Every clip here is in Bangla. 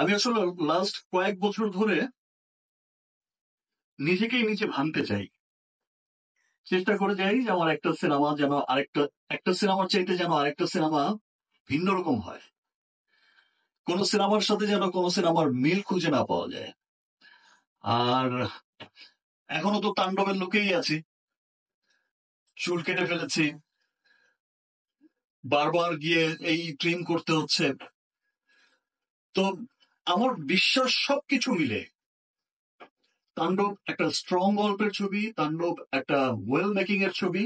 আমি আসলে লাস্ট কয়েক বছর ধরে নিজেকেই নিজে ভাঙতে চাই। চেষ্টা করে যাই যে আমার একটা সিনেমা যেন একটা সিনেমার চাইতে যেন আরেকটা সিনেমা ভিন্ন রকম হয়। কোন সিনেমার সাথে যেন কোন সিনেমার মিল খুঁজে না পাওয়া যায়। আর এখনো তো তাণ্ডবের লোকেই আছি। চুল কেটে ফেলেছি। বারবার গিয়ে এই ট্রিম করতে হচ্ছে। তো আমার বিশ্বাস সবকিছু মিলে তাণ্ডব একটা স্ট্রং গল্পের ছবি, তাণ্ডব একটা ওয়েল মেকিং এর ছবি,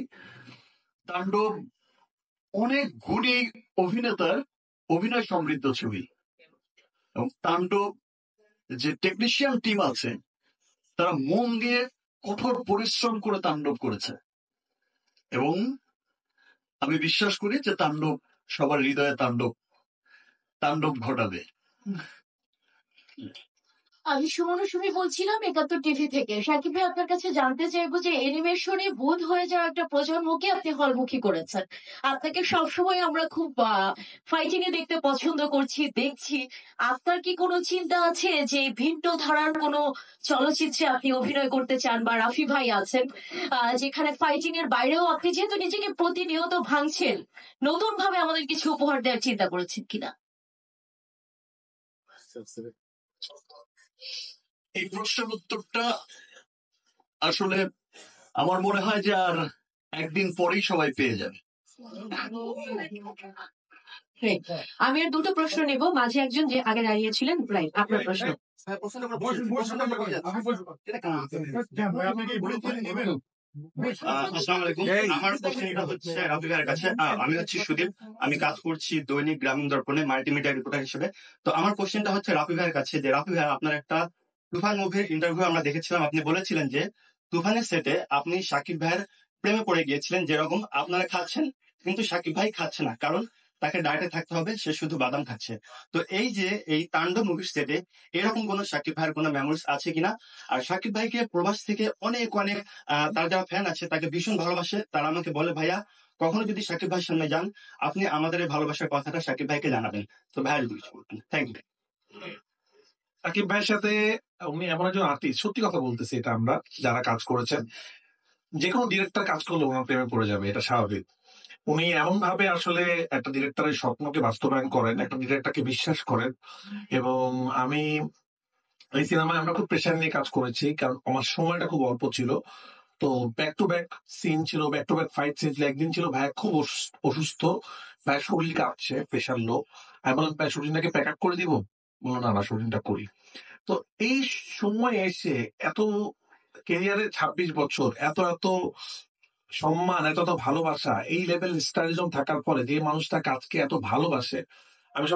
তাণ্ডব অনেক গুণী অভিনেতার অভিনয় সমৃদ্ধ ছবি, এবং তাণ্ডব যে টেকনিশিয়ান টিম আছে তারা মন দিয়ে কঠোর পরিশ্রম করে তাণ্ডব করেছে, এবং আমি বিশ্বাস করি যে তাণ্ডব সবার হৃদয়ে তাণ্ডব তাণ্ডব ঘটাবে। আমি সুমন সুমি বলছিলাম ৭১ টিভি থেকে। সাকিব ভাই, আপনার কাছে জানতে চাইবো যে অ্যানিমেশনে ভূত হয়ে যাওয়া একটা প্রজন্মকে আপনি হলমুখী করেছেন। আপনাকে সবসময় আমরা খুব ফাইটিং এ দেখতে পছন্দ করছি, দেখছি। আপনার কি কোনো চিন্তা আছে যে ভিন্ন ধারার কোনো চলচ্চিত্রে আপনি অভিনয় করতে চান, বা রাফি ভাই আছেন যেখানে ফাইটিং এর বাইরেও আপনি যেহেতু নিজেকে প্রতিনিয়ত ভাঙছেন, নতুন ভাবে আমাদের কিছু উপহার দেওয়ার চিন্তা করেছেন কিনা? এই প্রশ্নের উত্তরটা আসলে আমার মনে হয় যে আর একদিন পরেই সবাই পেয়ে যাবে। আমি আর দুটো প্রশ্ন নেব, মাঝে একজন যে আগে দাঁড়িয়েছিলেন, রাইট, আপনার প্রশ্ন। আসসালামু আলাইকুম। আমার কোশ্চেনটা হচ্ছে রাফি ভাইয়ের কাছে। আমি হচ্ছি সুদীপ। আমি কাজ করছি দৈনিক গ্রামীণ দর্পণে মাল্টিমিডিয়া রিপোর্টার হিসেবে। তো আমার কোশ্চেনটা হচ্ছে রাফি ভাইয়ের কাছে, যে রাফি ভাই, আপনার একটা তুফান মুভির ইন্টারভিউ আমরা দেখেছিলাম। আপনি বলেছিলেন যে তুফানের সেটে আপনি শাকিব ভাইয়ের প্রেমে পড়ে গিয়েছিলেন, যেরকম আপনারা খাচ্ছেন কিন্তু শাকিব ভাই খাচ্ছে না, কারণ তাকে ডায়েটে থাকতে হবে, সে শুধু বাদাম খাচ্ছে। তো এই যে এই তাণ্ডব মুভির সেটে এরকম কোন শাকিব ভাইয়ের কোনো মেমোরিজ আছে কিনা? আর শাকিব ভাইকে প্রবাস থেকে অনেক অনেক তার যারা ফ্যান আছে তাকে ভীষণ ভালোবাসে। তারা আমাকে বলে, ভাইয়া কখনো যদি শাকিব ভাইয়ের সামনে যান, আপনি আমাদের এই ভালোবাসার কথাটা শাকিব ভাইকে জানাবেন। তো ভাইয়া যদি কিছু বলতেন। Thank you. সাকিব ভাইয়ের সাথে উনি এমন একজন আর্টিস্ট, সত্যি কথা বলতেছি, এটা আমরা যারা কাজ করেছেন, যে কোনো ডিরেক্টর কাজ করলে ওনার প্রেমে পড়ে যাবে, এটা স্বাভাবিক। উনি এমন ভাবে আসলে একটা ডিরেক্টরের স্বপ্নকে বাস্তবায়ন করেন, একটা ডিরেক্টরকে বিশ্বাস করেন। এবং আমি এই সিনেমায় আমরা খুব প্রেশার নিয়ে কাজ করেছি, কারণ আমার সময়টা খুব অল্প ছিল। তো ব্যাক টু ব্যাক সিন ছিল, back to back fight scene ছিল। একদিন ছিল ভাইয়া খুব অসুস্থ, ভাইয়ের শরীর কাঁপছে, প্রেশার লো। আমি বললাম, ভাই শরীরটাকে প্যাক আপ করে দিব? বললো, না না, শরীরটা করি। তো এই সময় এসে এত কেরিয়ারে ২৬ বছর, এত এত সম্মান, এত এত ভালোবাসা, এই লেভেল স্টারিজম থাকার পরে যে মানুষটা কাজকে এত ভালোবাসে, আমি